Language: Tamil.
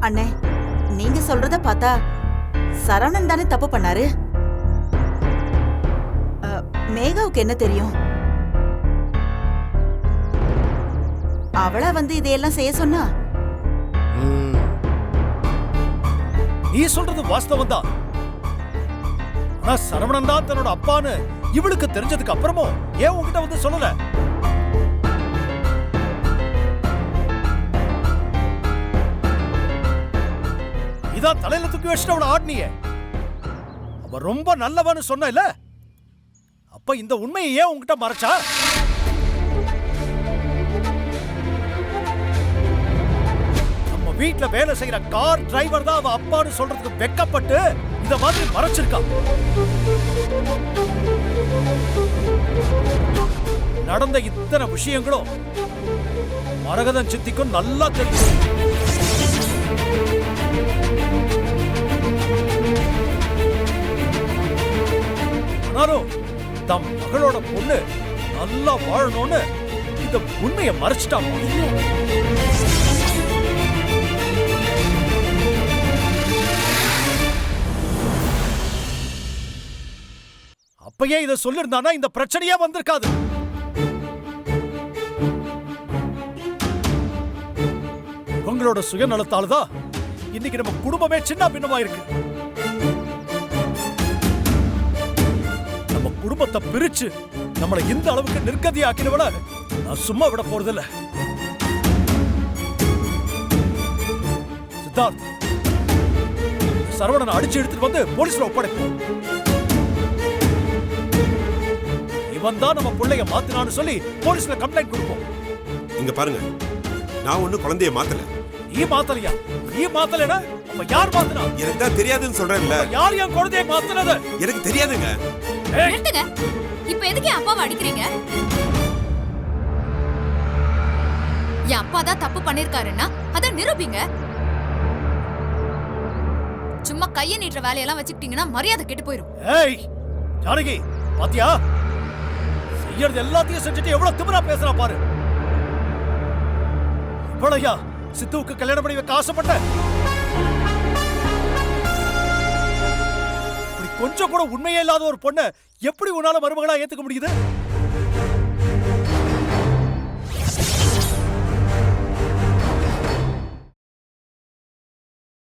அண்ணே, நீங்க சொல்றத பார்த்தா சரவணன் தானே தப்பு பண்ணாரு. மேகாவுக்கு என்ன தெரியும்? அவளா வந்து இதையெல்லாம் செய்ய சொன்னா? நீ சொல்றது வாஸ்தவம் தான். ஆனா சரவணன் தான் தன்னோட அப்பான்னு இவளுக்கு தெரிஞ்சதுக்கு அப்புறமும் ஏன் உன்கிட்ட வந்து சொல்லல? இதான் தலையில தூக்கி வச்சுட்டு அவளை ஆடினியே. அவ ரொம்ப நல்லவன்னு சொன்ன இல்ல, அப்ப இந்த உண்மையை ஏன் உன்கிட்ட மறைச்சா? நம்ம வீட்டுல வேலை செய்யற கார் டிரைவர் தான் அவ அப்பான்னு சொல்றதுக்கு வெக்கப்பட்டு இந்த மாதிரி மறைச்சிருக்கா. நடந்த இத்தனை விஷயங்களும் மரகதன் சித்திக்கும் நல்லா தெரியும். ஆனாலும் தம் மகளோட பொண்ணு நல்லா வாழணும்னு இந்த உண்மையை மறைச்சிட்டாமா. அப்பயே இதை சொல்லிருந்தானா இந்த பிரச்சனையே வந்திருக்காது. உங்களோட சுயநலத்தால்தான் இன்னைக்கு நம்ம குடும்பமே சின்ன பின்னமா இருக்கு. நம்ம குடும்பத்தை பிரிச்சு நம்மளை இந்த அளவுக்கு நிர்கதி ஆக்கினவள நான் சும்மா விட போறதில்ல. சித்தார்த், சரவணனை அடிச்சு எடுத்துட்டு வந்து போலீஸ்ல ஒப்படைப்போம். இவன் தான் நம்ம பிள்ளைய மாத்தினான்னு சொல்லி போலீஸ்ல கம்ப்ளைண்ட் கொடுப்போம். இங்க பாருங்க, நான் ஒண்ணு குழந்தைய மாத்தல. நீ மாத்தலையா? நீ மாத்தலனா அப்ப யார் மாத்துனா? எனக்கு தான் தெரியாதுன்னு சொல்றேன்ல. யார் என் குழந்தையை மாத்துனது? எனக்கு தெரியாதுங்க. நிறுத்துங்க. இப்ப எதுக்கு என் அப்பாவை அடிக்கிறீங்க? என் அப்பா தான் தப்பு பண்ணிருக்காருன்னா அத நிரூபிங்க. சும்மா கைய நீட்டுற வேலையெல்லாம் வச்சுக்கிட்டீங்கன்னா மரியாதை கெட்டு போயிரும். ஏய் ஜானகி, பாத்தியா? செய்யறது எல்லாத்தையும் செஞ்சுட்டு எவ்வளவு திமிரா பேசுறா பாரு. இவ்வளையா சித்துவுக்கு கல்யாணம் பண்ணி வைக்க ஆசைப்பட்ட? இப்படி கொஞ்சம் கூட உண்மையே இல்லாத ஒரு பொண்ணை எப்படி உன்னால மருமகளா ஏத்துக்க முடியுது?